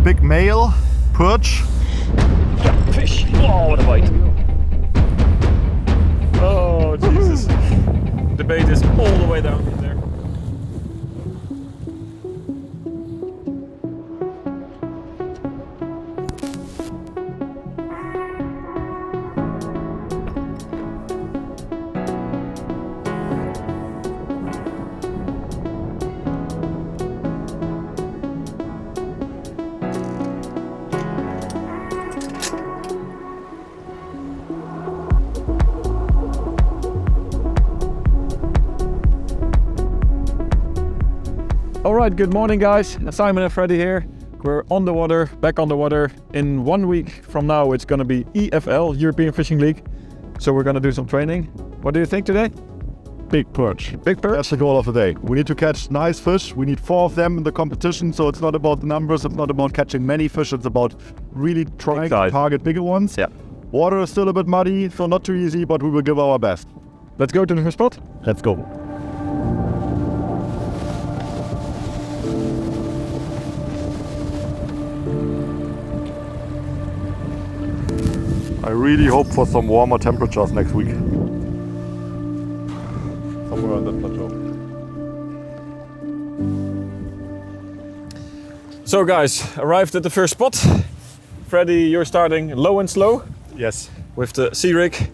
big male perch. Fish! Oh, what a bite! Oh, Jesus. The bait is all the way down there. Alright, good morning guys, Simon and Freddy here. We're on the water, back on the water. In 1 week from now it's gonna be EFL, European Fishing League. So we're gonna do some training. What do you think today? Big perch. Big perch? That's the goal of the day. We need to catch nice fish. We need 4 of them in the competition, so it's not about the numbers, it's not about catching many fish, it's about really trying to target bigger ones. Yeah. Water is still a bit muddy, so not too easy, but we will give our best. Let's go to the first spot? Let's go. I really hope for some warmer temperatures next week. Somewhere on that plateau. So guys, arrived at the first spot. Freddy, you're starting low and slow. Yes. With the sea rig.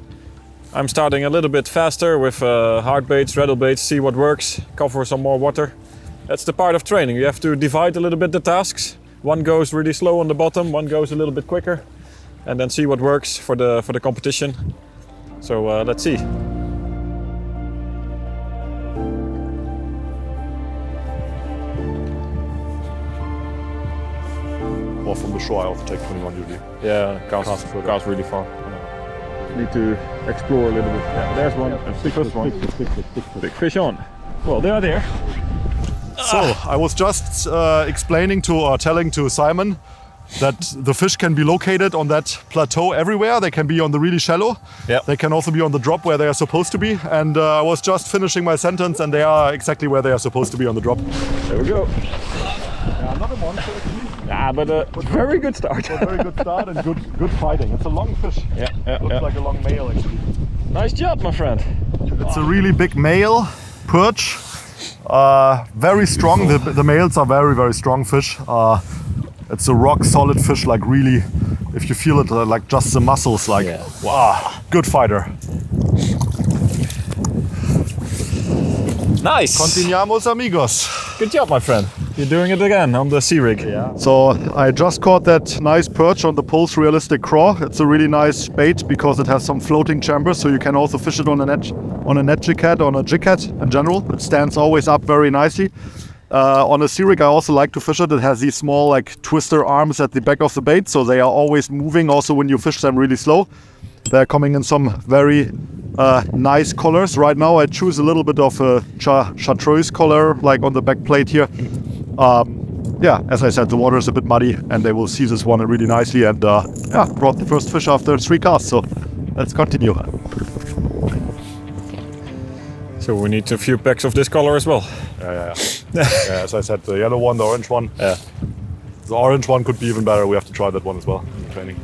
I'm starting a little bit faster with hard baits, rattle baits, see what works, cover some more water. That's the part of training. You have to divide a little bit the tasks. One goes really slow on the bottom, one goes a little bit quicker. And then see what works for the competition. So let's see. Or from the shore I also take 21 usually. Yeah, cast really far. Need to explore a little bit. Yeah, there's one. Big fish on. Well, they are there. So I was just explaining to or telling to Simon that the fish can be located on that plateau everywhere. They can be on the really shallow. Yep. They can also be on the drop where they are supposed to be. And I was just finishing my sentence and they are exactly where they are supposed to be on the drop. There we go. Yeah, not a monster. Yeah, but very good start. Very good start and good fighting. It's a long fish. Yeah. Looks like a long male actually. Nice job, my friend. It's a really big male perch. Very strong. The males are very strong fish. It's a rock solid fish, like really, if you feel it, like just the muscles, like, wow, good fighter. Nice. Continuamos amigos. Good job, my friend. You're doing it again on the sea rig. Yeah. So I just caught that nice perch on the Pulse Realistic Craw. It's a really nice bait because it has some floating chambers, so you can also fish it on a net jig head, on a jig head in general. It stands always up very nicely. On a sea rig I also like to fish it. It has these small like twister arms at the back of the bait, so they are always moving also when you fish them really slow. They're coming in some very nice colors. Right now I choose a little bit of a chartreuse color, like on the back plate here. Yeah, as I said, the water is a bit muddy and they will see this one really nicely, and yeah, brought the first fish after 3 casts, so let's continue. So we need a few packs of this color as well. Yeah. Yeah, as I said, the yellow one, the orange one. Yeah. The orange one could be even better. We have to try that one as well in the training.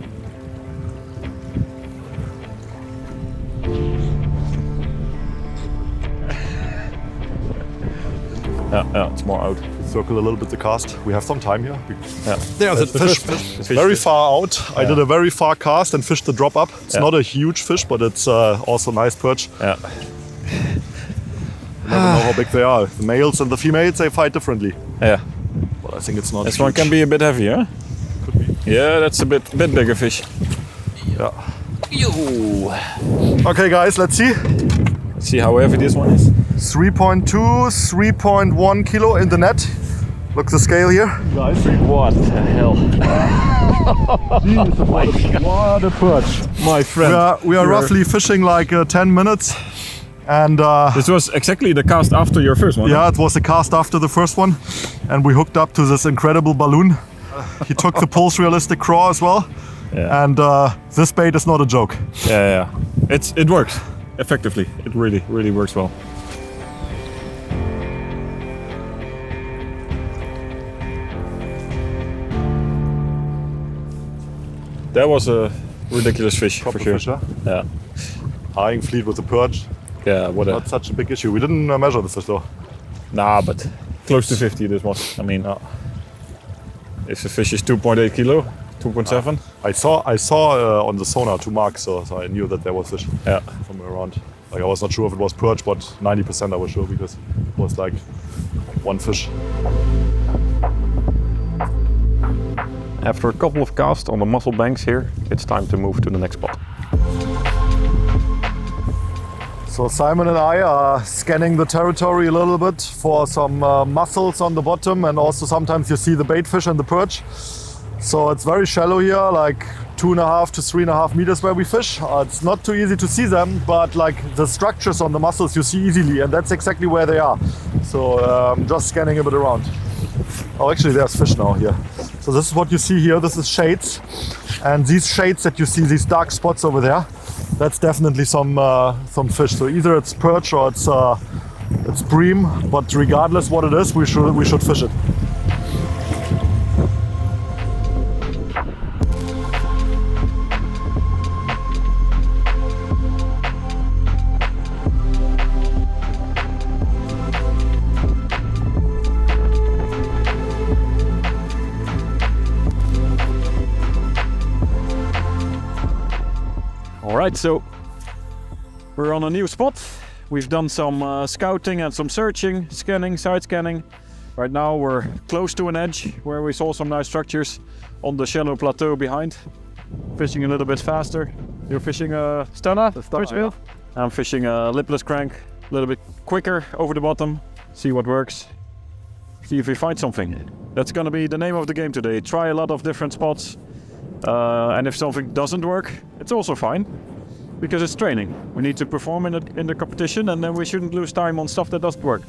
Yeah, it's more out. Circle a little bit the cast. We have some time here. Yeah. There's the fish. It's very far out. Yeah. I did a very far cast and fished the drop up. It's not a huge fish, but it's also nice perch. Yeah. You never know how big they are. The males and the females, they fight differently. Yeah. But I think it's not This huge. one can be a bit heavier, huh? Could be. Yeah, that's a bit bigger fish. Yeah. Yo. Okay guys, let's see. Let's see how heavy this one is. 3.2, 3.1 kilo in the net. Look the scale here. Guys, what the hell? Jesus, what a perch. My friend. We are roughly fishing like 10 minutes. And this was exactly the cast after your first one. Yeah, it was a cast after the first one. And we hooked up to this incredible balloon. He took the Pulse Realistic Craw as well. Yeah. And this bait is not a joke. Yeah. It works effectively. It really works well. That was a ridiculous fish Proper for sure. fish, huh? Yeah. Eyeing fleet with the perch. Yeah, what a... Not such a big issue. We didn't measure this fish though. Nah, but close to 50 this was. I mean, if the fish is 2.8 kilo, 2.7. I saw on the sonar 2 marks, so I knew that there was fish Yeah. from around. Like I was not sure if it was perch, but 90% I was sure because it was like one fish. After a couple of casts on the mussel banks here, it's time to move to the next spot. So Simon and I are scanning the territory a little bit for some mussels on the bottom, and also sometimes you see the bait fish and the perch. So it's very shallow here, like 2.5 to 3.5 meters where we fish. It's not too easy to see them, but like the structures on the mussels you see easily, and that's exactly where they are. So just scanning a bit around. Oh, actually there's fish now here. So this is what you see here. This is shades, and these shades that you see, these dark spots over there, that's definitely some fish. So either it's perch or it's bream, but regardless what it is, we should fish it. Alright, so we're on a new spot. We've done some scouting and some searching, scanning, side scanning. Right now we're close to an edge where we saw some nice structures on the shallow plateau behind. Fishing a little bit faster. You're fishing a stunner? Yeah. I'm fishing a lipless crank, a little bit quicker over the bottom. See what works. See if we find something. That's gonna be the name of the game today. Try a lot of different spots. And if something doesn't work, it's also fine, because it's training. We need to perform in the competition, and then we shouldn't lose time on stuff that doesn't work.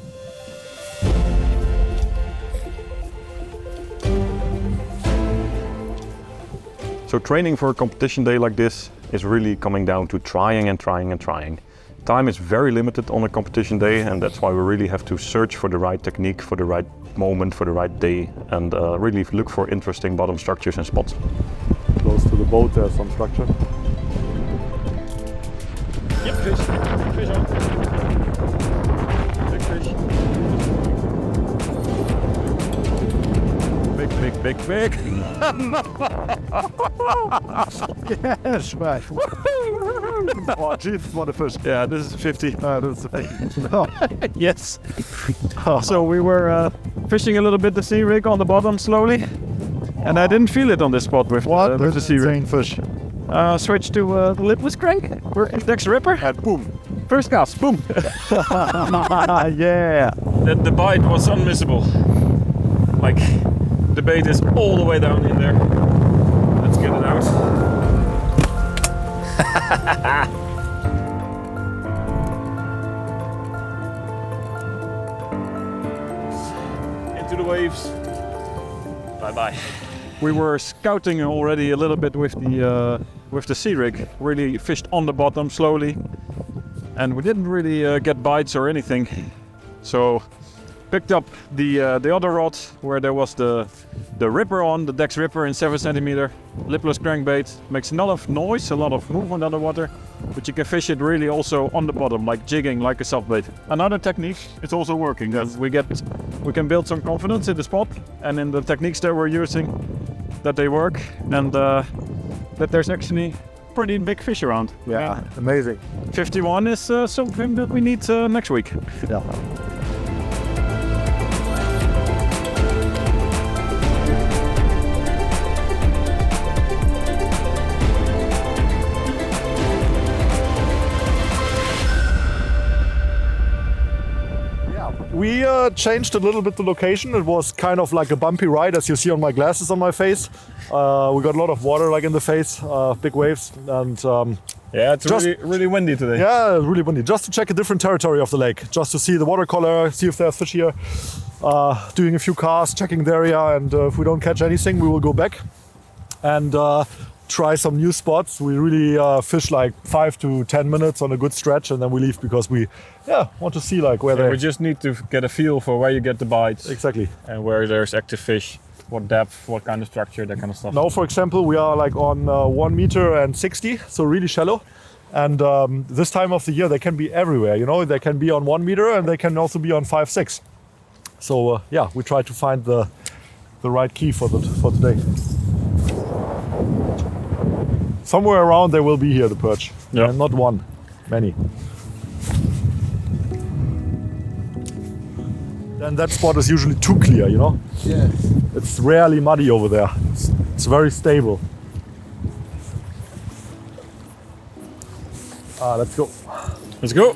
So training for a competition day like this is really coming down to trying and trying and trying. Time is very limited on a competition day, and that's why we really have to search for the right technique, for the right moment, for the right day, and really look for interesting bottom structures and spots. Close to the boat there's some structure. Yep, fish. Fish on. Big fish. Big. Yes, right. Oh, jeez, what a fish. Yeah, this is 50. This is a fish. Yes. So we were fishing a little bit the sea rig on the bottom slowly. And I didn't feel it on this spot with the sea rig. Fish. Switch to the lipless crank. We're index ripper. And boom. First cast, boom. Yeah. The bite was unmissable. Like, the bait is all the way down in there. Let's get it out. Into the waves. Bye-bye. We were scouting already a little bit with the sea rig. Really fished on the bottom slowly, and we didn't really get bites or anything. So picked up the other rod where there was the ripper on, the Dex ripper in 7 centimeter, lipless crankbait. Makes a lot of noise, a lot of movement underwater, but you can fish it really also on the bottom, like jigging, like a soft bait. Another technique, it's also working. That we can build some confidence in the spot and in the techniques that we're using, that they work, and that there's actually pretty big fish around. Yeah, amazing. 51 is something that we need next week. Yeah. We changed a little bit the location. It was kind of like a bumpy ride, as you see on my glasses on my face. We got a lot of water like in the face, big waves, and yeah, it's really windy today. Yeah, really windy. Just to check a different territory of the lake, just to see the watercolor, see if there's fish here. Doing a few casts, checking the area, and if we don't catch anything, we will go back and try some new spots. We really fish like 5 to 10 minutes on a good stretch, and then we leave because we want to see like where they. We just need to get a feel for where you get the bites. Exactly. And where there's active fish. What depth, what kind of structure, that kind of stuff? Now, for example, we are like on 1 meter and 60, so really shallow. And this time of the year, they can be everywhere. You know, they can be on 1 meter and they can also be on 5, 6. So yeah, we try to find the right key for today. Somewhere around there will be here the perch. Yeah. And not one, many. And that spot is usually too clear, you know? Yes. It's rarely muddy over there. It's very stable. Let's go. Let's go.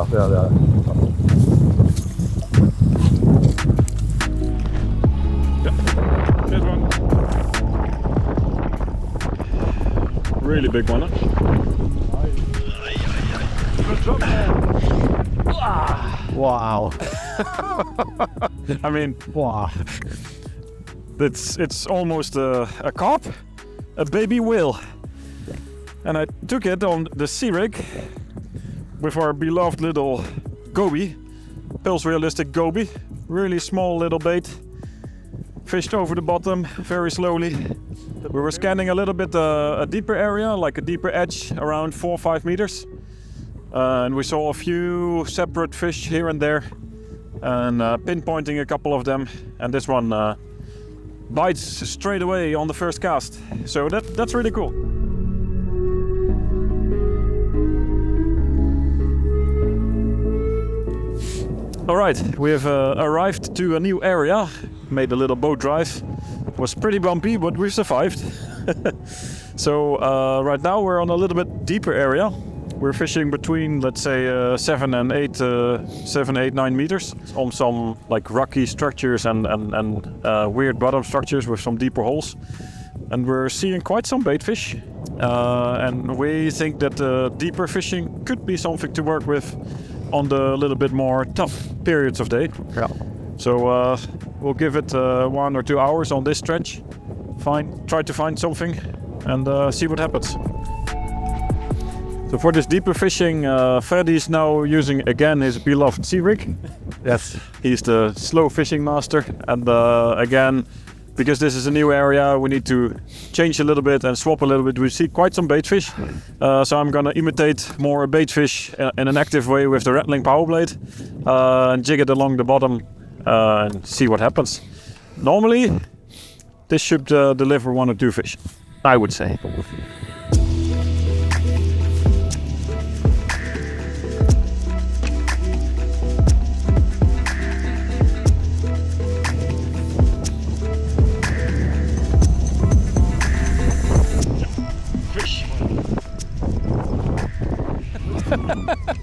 There. This one. Really big one, huh? Good job, man. Wow. I mean, Wow. it's almost a carp, a baby whale. And I took it on the sea rig with our beloved little goby, Pulse Realistic goby. Really small little bait. Fished over the bottom very slowly. We were scanning a little bit a deeper area, like a deeper edge, around 4 or 5 meters. And we saw a few separate fish here and there, and pinpointing a couple of them. And this one bites straight away on the first cast. So that's really cool. All right, we have arrived to a new area. Made a little boat drive. Was pretty bumpy, but we survived. So right now we're on a little bit deeper area. We're fishing between, let's say, 7 and 8, 7, 8, 9 meters on some like rocky structures and weird bottom structures with some deeper holes. And we're seeing quite some bait fish. And we think that deeper fishing could be something to work with on the little bit more tough periods of day. Yeah. So we'll give it 1 or 2 hours on this stretch. Try to find something and see what happens. So for this deeper fishing, Freddy is now using again his beloved sea rig. Yes. He's the slow fishing master, and again, because this is a new area, we need to change a little bit and swap a little bit. We see quite some bait fish, so I'm gonna imitate more bait fish in an active way with the rattling power blade and jig it along the bottom and see what happens. Normally, this should deliver 1 or 2 fish, I would say.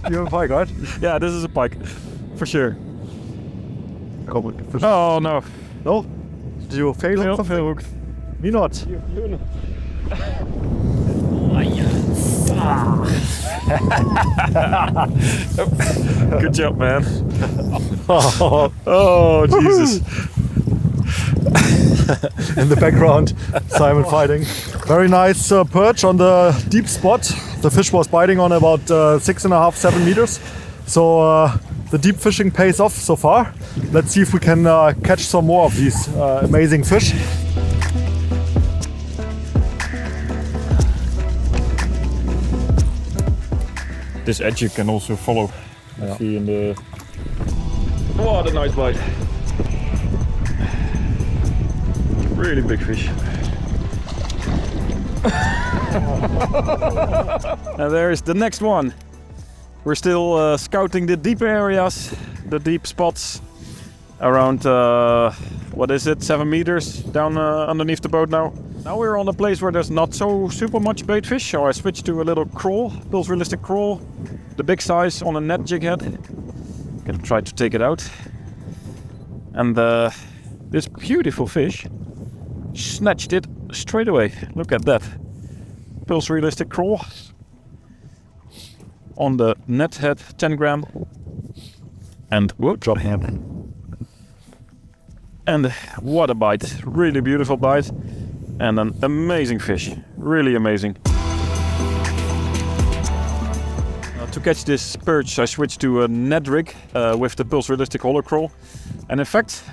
You have a pike, right? Yeah, this is a pike, for sure. Come on. Oh no. No? Did you fail or something? Veel hooked. Me not. Good job, man. Oh, Oh, Jesus. in the background, Simon fighting. Very nice perch on the deep spot. The fish was biting on about 6.5, 7 meters. So the deep fishing pays off so far. Let's see if we can catch some more of these amazing fish. This edge you can also follow. I see in the... What a nice bite. Really big fish. And there is the next one. We're still scouting the deeper areas, the deep spots around, what is it, 7 meters down underneath the boat now. Now we're on a place where there's not so super much bait fish, so I switched to a little crawl, Pulse Realistic crawl, the big size on a net jig head. Gonna try to take it out. And this beautiful fish snatched it straight away. Look at that. Pulse Realistic crawl on the net head, 10 gram. And whoa, drop him. And what a bite, really beautiful bite. And an amazing fish. Really amazing. To catch this perch, I switched to a net rig with the Pulse Realistic Hollow Crawl. And in fact,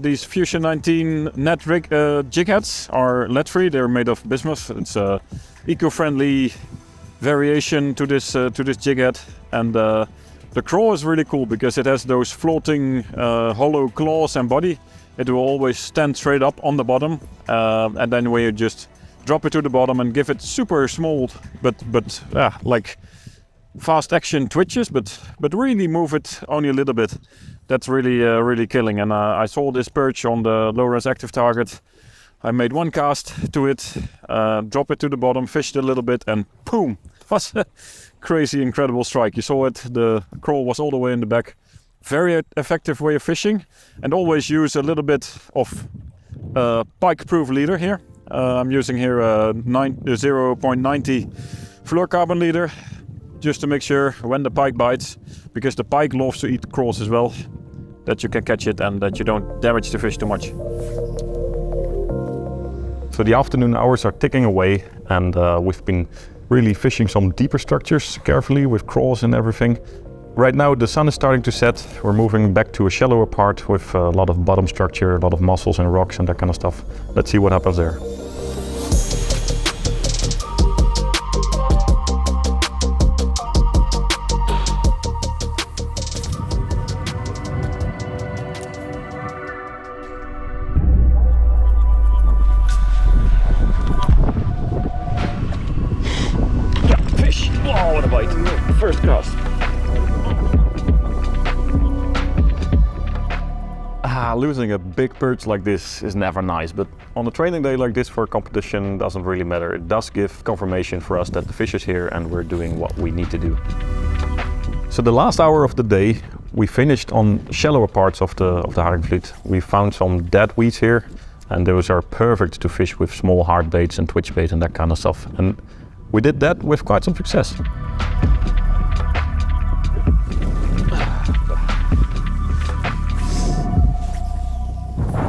these Fusion 19 net rig jig heads are lead-free. They're made of bismuth. It's a eco-friendly variation to this jig head. And the crawl is really cool because it has those floating hollow claws and body. It will always stand straight up on the bottom, and then when you just drop it to the bottom and give it super small, but like fast action twitches, but really move it only a little bit. That's really killing. And I saw this perch on the low-res active target. I made one cast to it, drop it to the bottom, fished a little bit, and boom! It was a crazy, incredible strike. You saw it. The crawl was all the way in the back. Very effective way of fishing, and always use a little bit of pike-proof leader here. I'm using here a 0.90 fluorocarbon leader, just to make sure when the pike bites, because the pike loves to eat crawls as well, that you can catch it and that you don't damage the fish too much. So the afternoon hours are ticking away, and we've been really fishing some deeper structures carefully with crawls and everything. Right now the sun is starting to set. We're moving back to a shallower part with a lot of bottom structure, a lot of mussels and rocks and that kind of stuff. Let's see what happens there. Yeah, fish! Oh, what a bite! First cast. Losing a big perch like this is never nice, but on a training day like this for a competition doesn't really matter. It does give confirmation for us that the fish is here and we're doing what we need to do. So the last hour of the day we finished on shallower parts of the Haringvliet. We found some dead weeds here, and those are perfect to fish with small hard baits and twitch bait and that kind of stuff. And we did that with quite some success.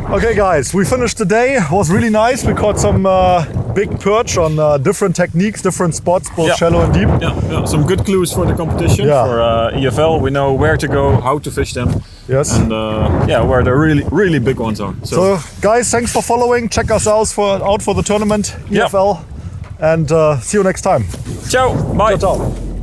Okay guys, we finished the day. It was really nice. We caught some big perch on different techniques, different spots, both shallow and deep. Yeah, some good clues for the competition, for EFL. We know where to go, how to fish them. Yes. And where the really big ones are. So guys, thanks for following. Check us out for the tournament, EFL. And see you next time. Ciao, bye. Ciao, ciao.